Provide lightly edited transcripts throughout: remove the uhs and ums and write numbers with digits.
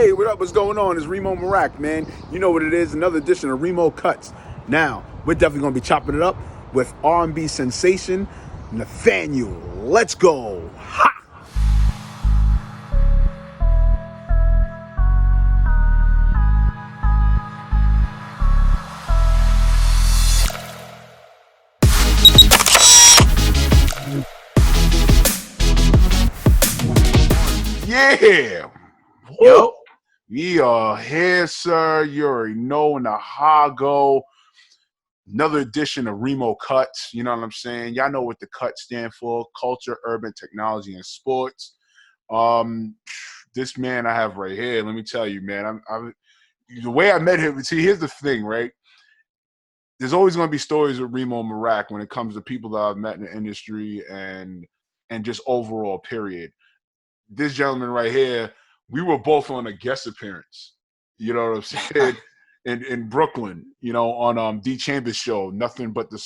Hey, what up? What's going on? It's Reem'o Meerak, man. You know what it is. Another edition of Reem'o Cuts. Now, we're definitely going to be chopping it up with R&B sensation Nathaniel. Let's go. Ha! Yeah. Yo. We are here, sir. You already know in the Hago. Another edition of Reem'o Cuts. You know what I'm saying? Y'all know what the cut stand for: culture, urban, technology, and sports. This man I have right here. Let me tell you, man. The way I met him. See, here's the thing, right? There's always going to be stories with Reem'o Meerak when it comes to people that I've met in the industry and just overall. Period. This gentleman right here, we were both on a guest appearance. You know what I'm saying? in Brooklyn, you know, on D Chambers' show, nothing but the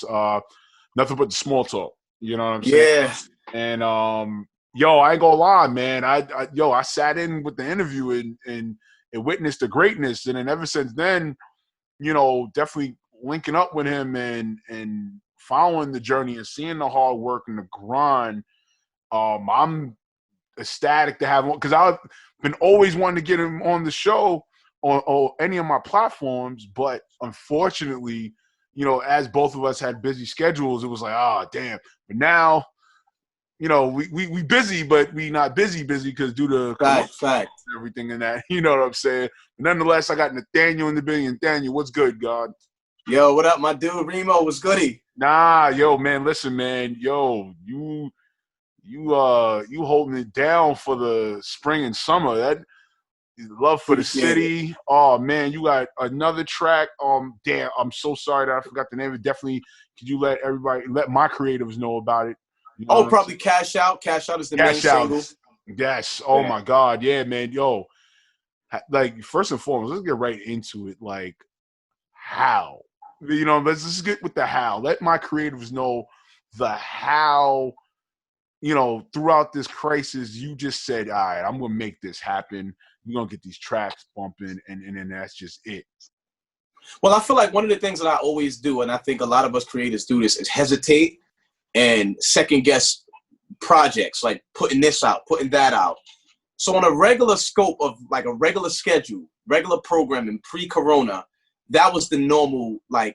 small talk. You know what I'm saying? Yeah. And yo, I ain't gonna lie, man. I sat in with the interview and witnessed the greatness, and then ever since then, you know, definitely linking up with him and following the journey and seeing the hard work and the grind. I'm ecstatic to have him because I've been always wanting to get him on the show or any of my platforms, but unfortunately, you know, as both of us had busy schedules, it was like, damn. But now, you know, we busy, but we not busy because due to Fact. and everything and that, you know what I'm saying? But nonetheless, I got Nathaniel in the building. Nathaniel, what's good, God? Yo, what up, my dude? Reem'o, what's goody? Nah, yo, man, listen, man. Yo, you holding it down for the spring and summer. That love for the city. Oh man, you got another track. Damn, I'm so sorry that I forgot the name. Definitely, could you let my creatives know about it? You know probably Cash Out. Cash Out is the main single. Yes. Oh my God. Yeah, man. Yo, like first and foremost, let's get right into it. Like, how? You know, let's just get with the how. Let my creatives know the how. You know, throughout this crisis, you just said, all right, I'm going to make this happen. We're going to get these tracks bumping, and then that's just it. Well, I feel like one of the things that I always do, and I think a lot of us creators do this, is hesitate and second guess projects, like putting this out, putting that out. So on a regular scope of like a regular schedule, regular programming pre-corona, that was the normal, like,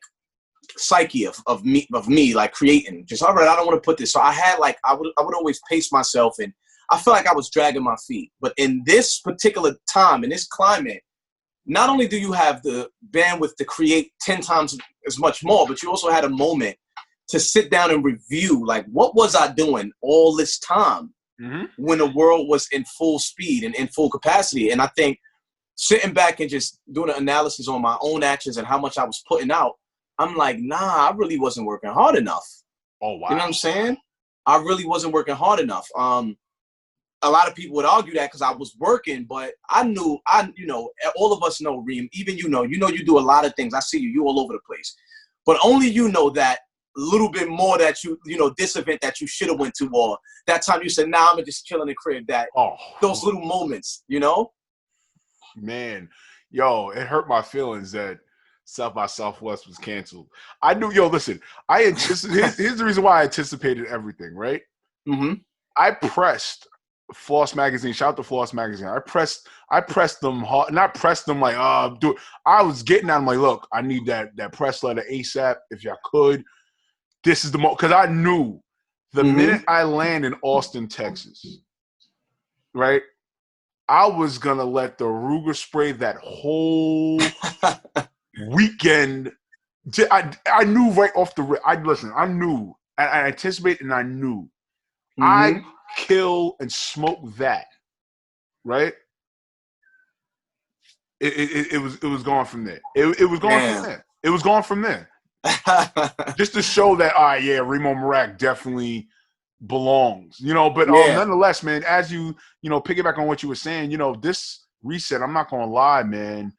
psyche of me like creating. Just, all right, I don't want to put this. So I had like I would always pace myself, and I felt like I was dragging my feet. But in this particular time, in this climate, not only do you have the bandwidth to create 10 times as much more, but you also had a moment to sit down and review, like, what was I doing all this time when the world was in full speed and in full capacity? And I think sitting back and just doing an analysis on my own actions and how much I was putting out, I'm like, nah, I really wasn't working hard enough. Oh, wow. You know what I'm saying? I really wasn't working hard enough. A lot of people would argue that because I was working, but I knew, you know, all of us know, Reem, even you know, you do a lot of things. I see you all over the place. But only you know that little bit more that you know, this event that you should have went to, or that time you said, nah, I'm just chilling in the crib, that those little moments, you know? Man, yo, it hurt my feelings that South by Southwest was canceled. I knew, listen, here's the reason why I anticipated everything, right? I pressed Floss Magazine. Shout out to Floss Magazine. I pressed them hard, not pressed them like, do it. I was getting at them like, look, I need that press letter ASAP if y'all could. This is the because I knew the minute I land in Austin, Texas, right? I was gonna let the Ruger spray that whole weekend. I knew right off the rip. I knew. I anticipated and I knew. I kill and smoke that, right? It was going from there. It was going from there. It was going from there. Just to show that, all right, yeah, Reem'o Meerak definitely belongs, you know. But nonetheless, man, as you know, piggyback on what you were saying, you know, this reset, I'm not gonna lie, man,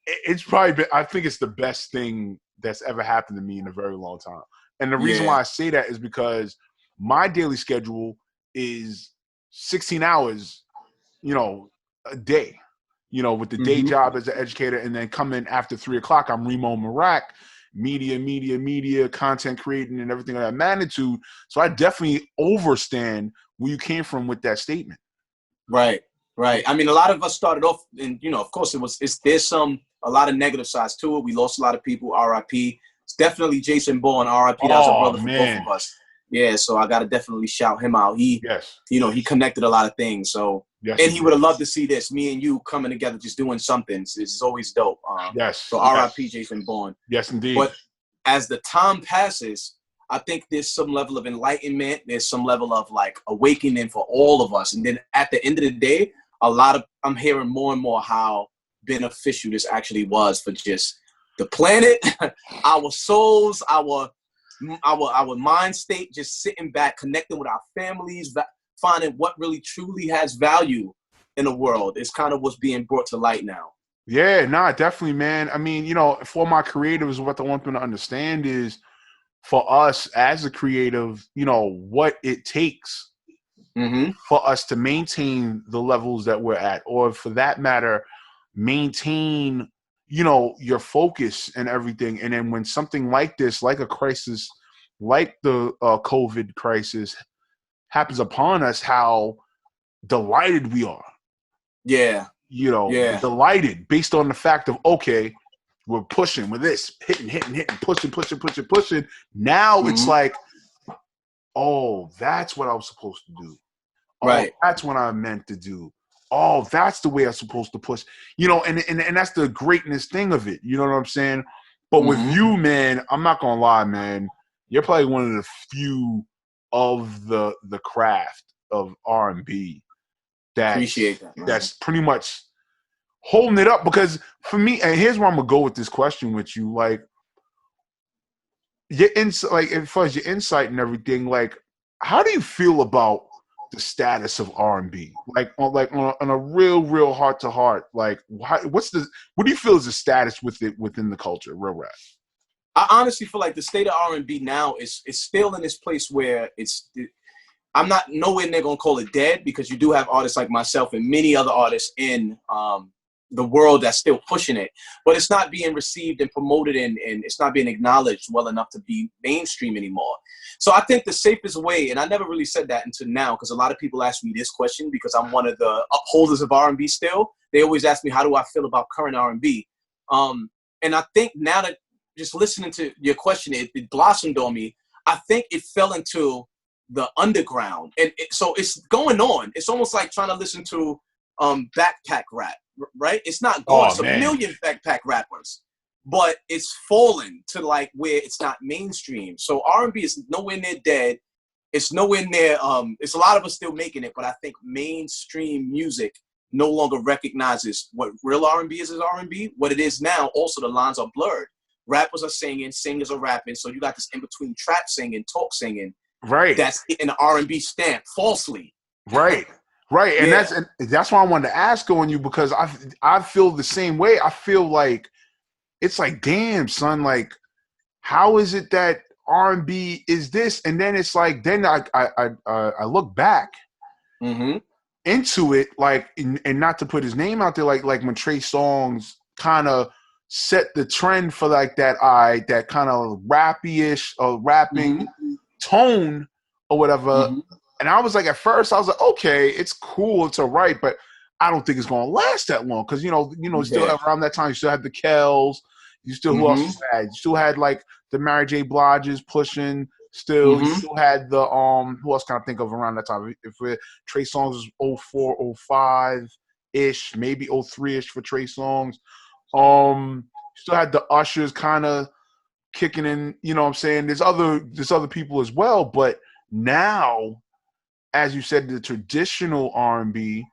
it's probably been, I think it's the best thing that's ever happened to me in a very long time. And the reason why I say that is because my daily schedule is 16 hours, you know, a day. you know, with the day job as an educator, and then come in after 3 o'clock, I'm Reem'o Meerak, media, content creating and everything of that magnitude. So I definitely understand where you came from with that statement. Right. I mean, a lot of us started off, and you know, of course, there's a lot of negative sides to it. We lost a lot of people. R.I.P. It's definitely Jason Bourne. R.I.P. That's a brother for both of us. Yeah, so I gotta definitely shout him out. He connected a lot of things. So, and he would have loved to see this. Me and you coming together, just doing something. It's always dope. So R.I.P. Jason Bourne. Yes, indeed. But as the time passes, I think there's some level of enlightenment. There's some level of like awakening for all of us. And then at the end of the day, I'm hearing more and more how beneficial this actually was for just the planet, our souls, our mind state, just sitting back, connecting with our families, finding what really truly has value in the world. It's kind of what's being brought to light now. Yeah, nah, definitely, man. I mean, you know, for my creatives, what I want them to understand is, for us as a creative, you know, what it takes for us to maintain the levels that we're at, or for that matter, maintain, you know, your focus and everything. And then when something like this, like a crisis, like the COVID crisis happens upon us, how delighted we are. Yeah. You know, delighted based on the fact of, okay, we're pushing with this, hitting, pushing. Now it's like, oh, that's what I was supposed to do. Oh, that's what I meant to do. Oh, that's the way I'm supposed to push. You know, and that's the greatness thing of it. You know what I'm saying? But with you, man, I'm not gonna lie, man. You're probably one of the few of the craft of R&B appreciate that, man. That's pretty much holding it up. Because for me, and here's where I'm gonna go with this question with you, like your insight, like as far as your insight and everything, like how do you feel about the status of R&B, like on a real heart to heart, like what do you feel is the status with it within the culture, real rap? I honestly feel like the state of R&B now is still in this place where I'm not nowhere near gonna call it dead, because you do have artists like myself and many other artists in the world that's still pushing it, but it's not being received and promoted, and it's not being acknowledged well enough to be mainstream anymore. So I think the safest way, and I never really said that until now, because a lot of people ask me this question because I'm one of the upholders of R&B still. They always ask me, how do I feel about current R&B? And I think now that just listening to your question, it blossomed on me. I think it fell into the underground, and so it's going on. It's almost like trying to listen to backpack rap, right? It's not going. It's a million backpack rappers, but it's fallen to like where it's not mainstream. So R&B is nowhere near dead. It's nowhere near. It's a lot of us still making it, but I think mainstream music no longer recognizes what real R&B is as R&B. What it is now, also the lines are blurred. Rappers are singing, singers are rapping. So you got this in between trap singing, talk singing. Right. That's an R&B stamp falsely. Right. And that's why I wanted to ask on you, because I feel the same way. I feel like it's like, damn, son, like how is it that R&B is this? And then it's like, then I look back into it, like, and not to put his name out there, like when Trey Songz kind of set the trend for like that kind of rappy-ish or rapping tone or whatever. And I was like, at first I was like, okay, it's cool, it's all right, but I don't think it's gonna last that long, because you know, still around that time you still had the Kells, you still who else you had? You still had like the Mary J. Blige's pushing. Still, you still had the who else can I think of around that time? If Trey Songz was 04, 05 ish, maybe 03 ish for Trey Songz. Still had the Ushers kind of kicking in. You know what I'm saying? There's other people as well, but now, as you said, the traditional R&B.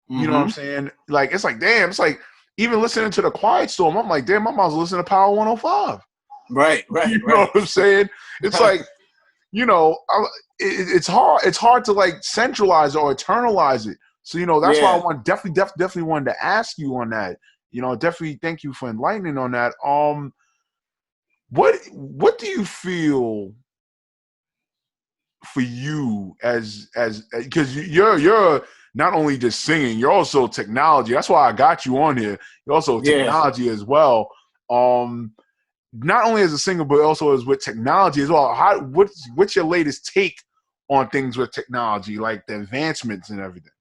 You know what I'm saying? Like it's like, damn, it's like even listening to the Quiet Storm, I'm like, damn, I might as well listen to Power 105. Right. You know what I'm saying? It's like, you know, it's hard to like centralize or eternalize it. So, you know, that's why I definitely wanted to ask you on that. You know, definitely thank you for enlightening on that. What do you feel for you as because you're not only just singing, you're also technology. That's why I got you on here. You're also Yeah. technology as well. Not only as a singer, but also as with technology as well. What's your latest take on things with technology, like the advancements and everything?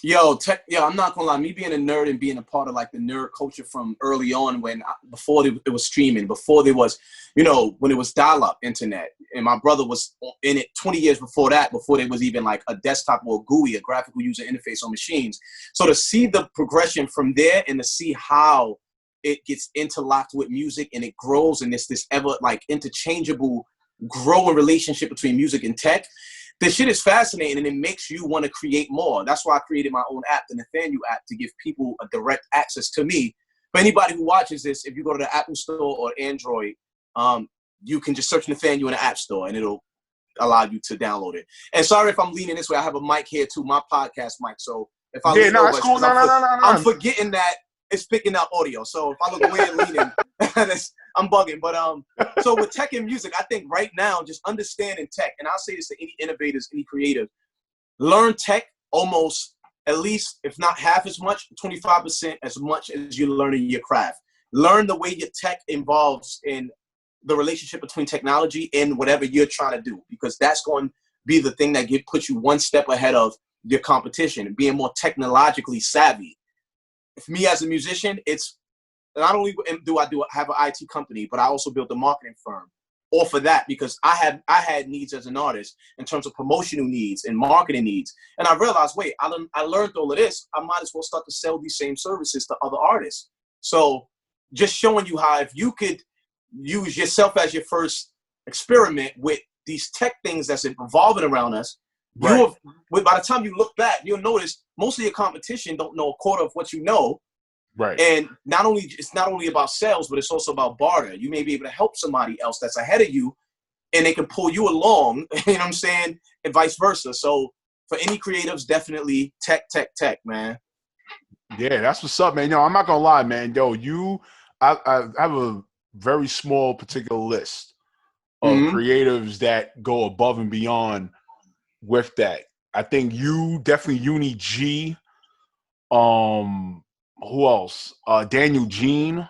Yo, I'm not gonna lie. Me being a nerd and being a part of like the nerd culture from early on, before it was streaming, before there was, when it was dial-up internet, and my brother was in it 20 years before that, before there was even like a desktop or a GUI, a graphical user interface on machines. So to see the progression from there and to see how it gets interlocked with music and it grows, and this ever like interchangeable growing relationship between music and tech. This shit is fascinating, and it makes you want to create more. That's why I created my own app, the Nathaniel app, to give people a direct access to me. For anybody who watches this, if you go to the Apple Store or Android, you can just search Nathaniel in the App Store, and it'll allow you to download it. And sorry if I'm leaning this way. I have a mic here too, my podcast mic. So if I lean over, cool. I'm forgetting that it's picking up audio. So if I look weird leaning, I'm bugging. But so with tech and music, I think right now, just understanding tech, and I'll say this to any innovators, any creative, learn tech almost at least, if not half as much, 25% as much as you're learning your craft. Learn the way your tech involves in the relationship between technology and whatever you're trying to do, because that's going to be the thing that puts you one step ahead of your competition and being more technologically savvy. For me as a musician, it's not only do I have an IT company, but I also built a marketing firm off of that, because I had needs as an artist in terms of promotional needs and marketing needs. And I realized, wait, I learned all of this. I might as well start to sell these same services to other artists. So just showing you how if you could use yourself as your first experiment with these tech things that's evolving around us, right. By the time you look back, you'll notice most of your competition don't know a quarter of what you know. Right. And it's not only about sales, but it's also about barter. You may be able to help somebody else that's ahead of you, and they can pull you along, you know what I'm saying? And vice versa. So for any creatives, definitely tech, man. Yeah, that's what's up, man. I'm not gonna lie, man. I have a very small particular list of creatives that go above and beyond with that. I think definitely Uni G. Who else? Daniel Jean.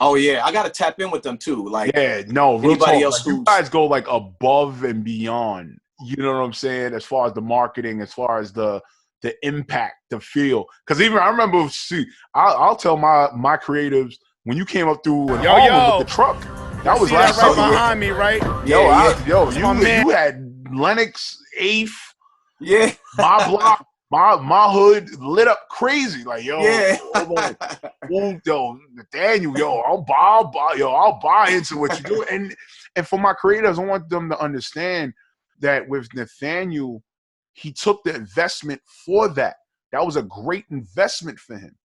Oh yeah, I gotta tap in with them too. Like, yeah, no, real anybody talk. else Like, you guys go like above and beyond. You know what I'm saying? As far as the marketing, as far as the impact, the feel. Because even I remember, I'll tell my creatives, when you came up through in Harlem with the truck, that was last right behind me, right? You had Lennox, Eighth, yeah, my block. My hood lit up crazy, like yeah. Nathaniel, I'll buy into what you do, and for my creators, I want them to understand that with Nathaniel, he took the investment for that. That was a great investment for him.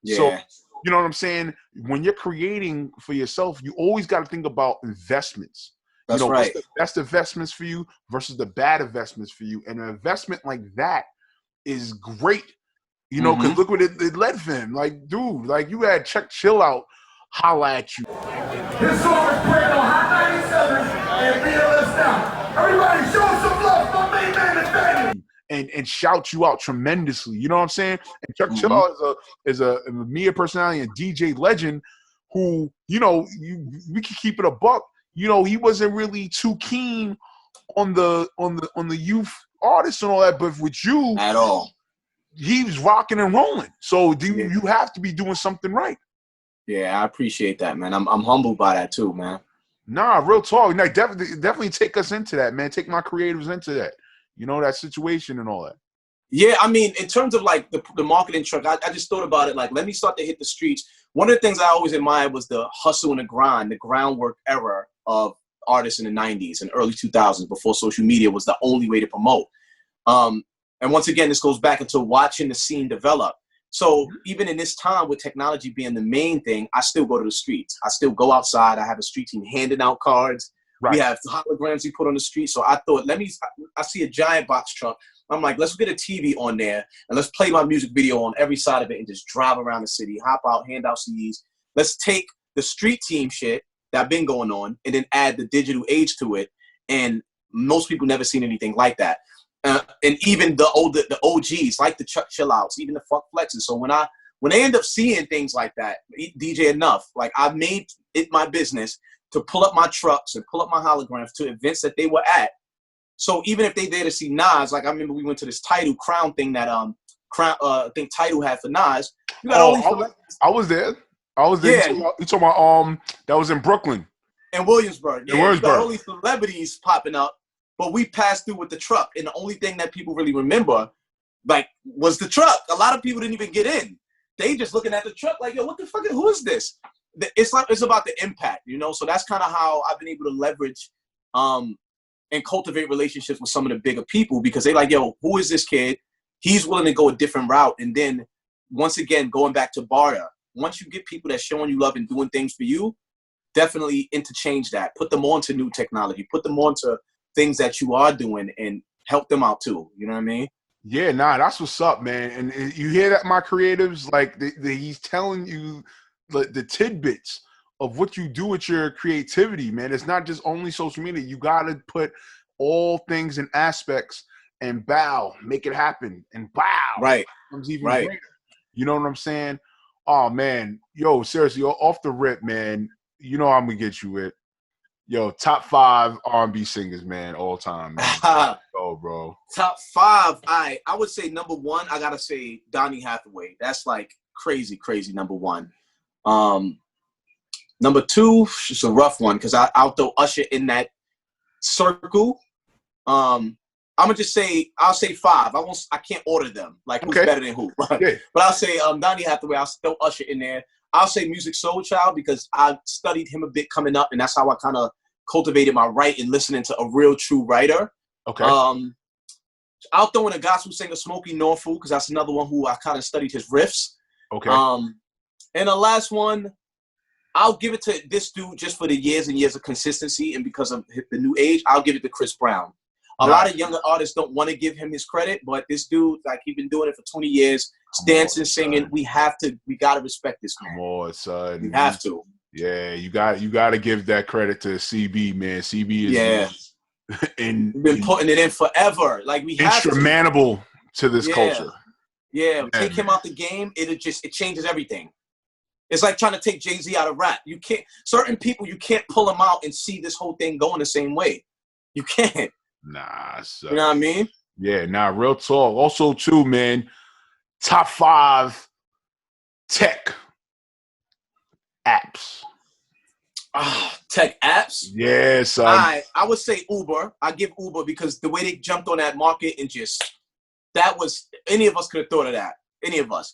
Yeah. So you know what I'm saying? When you're creating for yourself, you always got to think about investments. That's right. What's the best investments for you versus the bad investments for you, and an investment like that is great, because look what it led for him. Like, dude, like you had Check Chill Out holla at you. This song is playing on Hot 97 and BLS now. Everybody show some love for my main man Nathaniel. And shout you out tremendously. You know what I'm saying? And Chuck Chill Out is a media personality and DJ legend who, we can keep it a buck. He wasn't really too keen on the youth artists and all that, but with you at all, he's rocking and rolling. So you have to be doing something right. Yeah, I appreciate that, man. I'm humbled by that too, man. Nah, real talk. Nah, definitely take us into that, man. Take my creatives into that. That situation and all that. Yeah, I mean, in terms of like the marketing truck, I just thought about it. Like, let me start to hit the streets. One of the things I always admired was the hustle and the grind, the groundwork era of artists in the 90s and early 2000s, before social media was the only way to promote. And once again, this goes back into watching the scene develop. So even in this time with technology being the main thing, I still go to the streets. I still go outside. I have a street team handing out cards. Right. We have holograms we put on the street. So I thought, I see a giant box truck. I'm like, let's get a TV on there and let's play my music video on every side of it and just drive around the city, hop out, hand out CDs. Let's take the street team shit that been going on and then add the digital age to it. And most people never seen anything like that. And even the OGs, like the Chuck Chillouts, even the Fuck Flexes. So when they end up seeing things like that, DJ Enough, like I've made it my business to pull up my trucks and pull up my holograms to events that they were at. So even if they there to see Nas, like I remember we went to this Tidal Crown thing that I think Tidal had for Nas. You got all these I was there. I was there. Yeah. You talking about that was in Brooklyn. In Williamsburg. In Yeah, Williamsburg. you got all these celebrities popping up, but we passed through with the truck. And the only thing that people really remember, like, was the truck. A lot of people didn't even get in. They just looking at the truck like, yo, what the fuck, who is this? It's about the impact, you know? So that's kind of how I've been able to leverage and cultivate relationships with some of the bigger people, because they like, yo, who is this kid? He's willing to go a different route. And then once again, going back to barter, once you get people that's showing you love and doing things for you, definitely interchange that. Put them on to new technology. Put them on to things that you are doing and help them out too. You know what I mean? Yeah, nah, that's what's up, man. And you hear that, my creatives, like he's telling you the tidbits of what you do with your creativity, man. It's not just only social media. You got to put all things and aspects and make it happen. And right. Comes even greater. You know what I'm saying? Oh, man. Yo, seriously, off the rip, man, you know I'm going to get you with. Yo, top 5 R&B singers, man, all time, man. Oh, bro. Top 5. I would say number 1, I got to say Donny Hathaway. That's like crazy, crazy number 1. Number 2, it's a rough one because I'll throw Usher in that circle. I'm gonna just say I'll say 5. I can't order them like who's better than who. Yeah. But I'll say Donny Hathaway. I'll throw Usher in there. I'll say Music Soul Child because I studied him a bit coming up, and that's how I kind of cultivated my writing, listening to a real true writer. Okay. I'll throw in a gospel singer, Smokey Norfolk, because that's another one who I kind of studied his riffs. Okay. And the last one, I'll give it to this dude just for the years and years of consistency, and because of the new age, I'll give it to Chris Brown. A lot of younger artists don't want to give him his credit, but this dude, like, he's been doing it for 20 years, dancing, singing. Son. We got to respect this man. Come on, son. We have to. Yeah, you got to give that credit to CB, man. CB is we've been putting it in forever. Like, we have instrumental to this culture. Yeah, take him out the game, it changes everything. It's like trying to take Jay-Z out of rap. You can't, certain people, you can't pull them out and see this whole thing going the same way. You can't. Nah, son. You know what I mean? Yeah, nah, real talk. Also, too, man, top 5 tech apps. Tech apps? Yeah, son. I would say Uber. I give Uber because the way they jumped on that market and any of us could have thought of that. Any of us.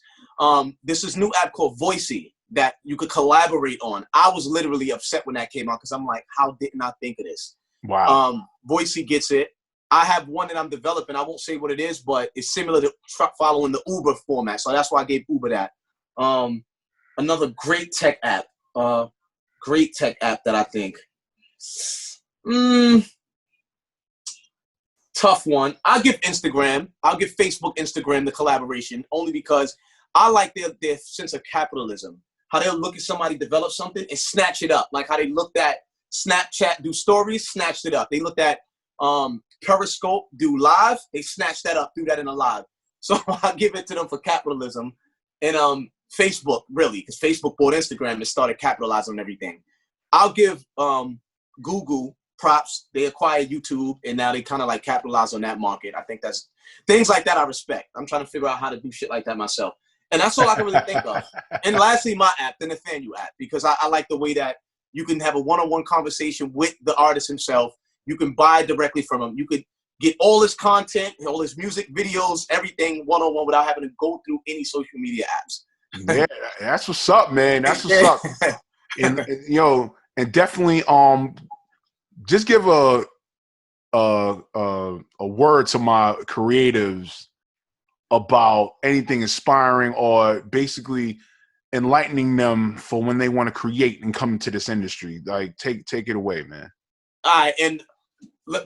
This is new app called Voicey that you could collaborate on. I was literally upset when that came out because I'm like, how didn't I think of this? Wow. Voicey gets it. I have one that I'm developing. I won't say what it is, but it's similar to following the Uber format. So that's why I gave Uber that. Another great tech app. That I think. Tough one. I'll give Instagram. I'll give Facebook, Instagram the collaboration only because I like their sense of capitalism. How they'll look at somebody develop something and snatch it up. Like how they looked at Snapchat do stories, snatched it up. They looked at Periscope do live, they snatched that up, threw that in a live. So I'll give it to them for capitalism. And Facebook, really, because Facebook bought Instagram and started capitalizing on everything. I'll give Google props. They acquired YouTube, and now they kind of like capitalize on that market. I think that's things like that I respect. I'm trying to figure out how to do shit like that myself. And that's all I can really think of. And lastly, my app, the Nathaniel app, because I like the way that you can have a one-on-one conversation with the artist himself. You can buy directly from him. You could get all his content, all his music videos, everything one-on-one without having to go through any social media apps. Yeah, that's what's up, man. That's what's up. And and definitely just give a word to my creatives about anything inspiring or basically enlightening them for when they want to create and come into this industry. Like, take it away, man. All right, and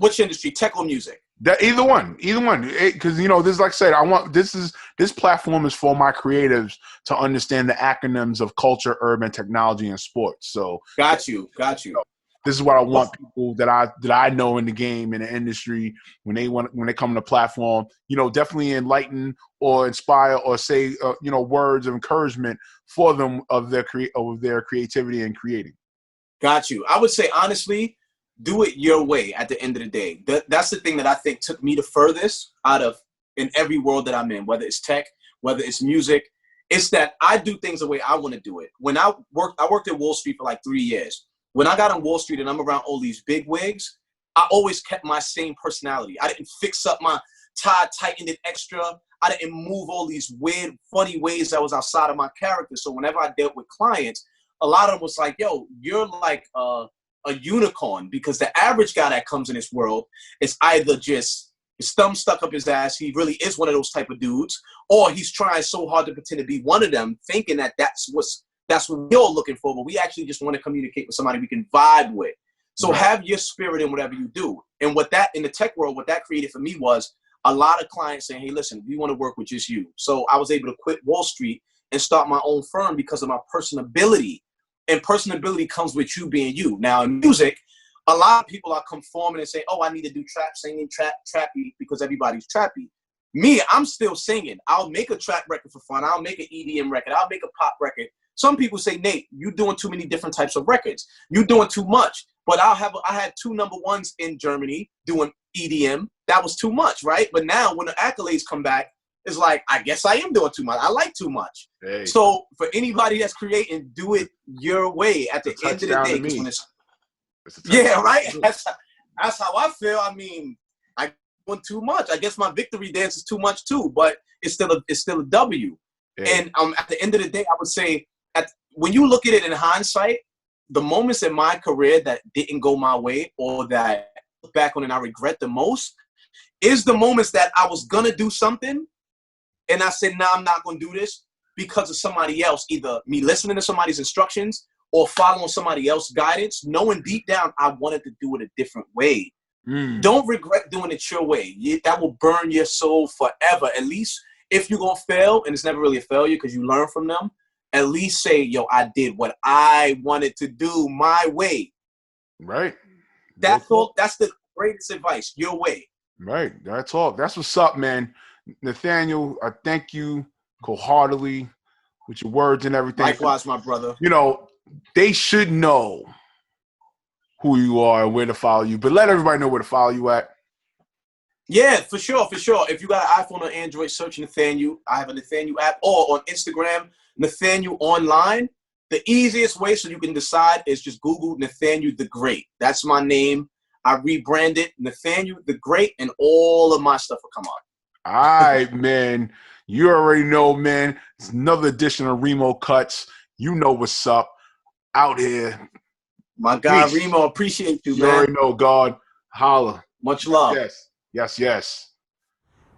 which industry, tech or music? Either one, because this, like I said, this platform is for my creatives to understand the acronyms of culture, urban, technology, and sports. So got you. This is what I want people that I know in the game, in the industry, when they come on the platform, definitely enlighten or inspire or say words of encouragement for them of their creativity and creating. Got you. I would say honestly, do it your way. At the end of the day, that's the thing that I think took me the furthest out of in every world that I'm in, whether it's tech, whether it's music. It's that I do things the way I want to do it. When I worked at Wall Street for like 3 years. When I got on Wall Street and I'm around all these big wigs, I always kept my same personality. I didn't fix up my tie, tighten it extra. I didn't move all these weird, funny ways that was outside of my character. So whenever I dealt with clients, a lot of them was like, yo, you're like a unicorn, because the average guy that comes in this world is either just his thumb stuck up his ass, he really is one of those type of dudes, or he's trying so hard to pretend to be one of them, thinking that that's what we're all looking for, but we actually just want to communicate with somebody we can vibe with. So have your spirit in whatever you do. And what that, in the tech world, what that created for me was a lot of clients saying, hey, listen, we want to work with just you. So I was able to quit Wall Street and start my own firm because of my personability. And personability comes with you being you. Now in music, a lot of people are conforming and say, oh, I need to do trap singing, trappy, because everybody's trappy. Me, I'm still singing. I'll make a trap record for fun. I'll make an EDM record. I'll make a pop record. Some people say, Nate, you're doing too many different types of records. You're doing too much. But I had 2 #1s in Germany doing EDM. That was too much, right? But now when the accolades come back, it's like, I guess I am doing too much. I like too much. Hey. So for anybody that's creating, do it your way at the end of the day. When yeah, right? That's how I feel. I mean, I went too much. I guess my victory dance is too much too, but it's still a W. Hey. And at the end of the day, I would say, when you look at it in hindsight, the moments in my career that didn't go my way, or that I look back on and I regret the most, is the moments that I was gonna do something and I said, nah, I'm not gonna do this because of somebody else, either me listening to somebody's instructions or following somebody else's guidance, knowing deep down I wanted to do it a different way. Don't regret doing it your way. That will burn your soul forever. At least if you're gonna fail, and it's never really a failure because you learn from them, at least say, yo, I did what I wanted to do my way. Right. That's all. That's the greatest advice. Your way. Right. That's all. That's what's up, man. Nathaniel, I thank you wholeheartedly with your words and everything. Likewise, my brother. They should know who you are and where to follow you, but let everybody know where to follow you at. Yeah, for sure. If you got an iPhone or Android, search Nathaniel. I have a Nathaniel app, or on Instagram, Nathaniel Online. The easiest way so you can decide is just Google Nathaniel The Great. That's my name. I rebranded Nathaniel The Great, and all of my stuff will come on. All right, man. You already know, man. It's another edition of Reem'o Cuts. You know what's up out here. My guy, Reem'o, appreciate you, man. You already know, God. Holla. Much love. Yes.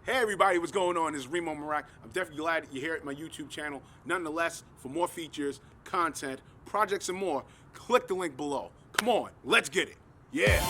Hey, everybody. What's going on? This is Reem'o Meerak. I'm definitely glad that you're here at my YouTube channel. Nonetheless, for more features, content, projects, and more, click the link below. Come on. Let's get it. Yeah.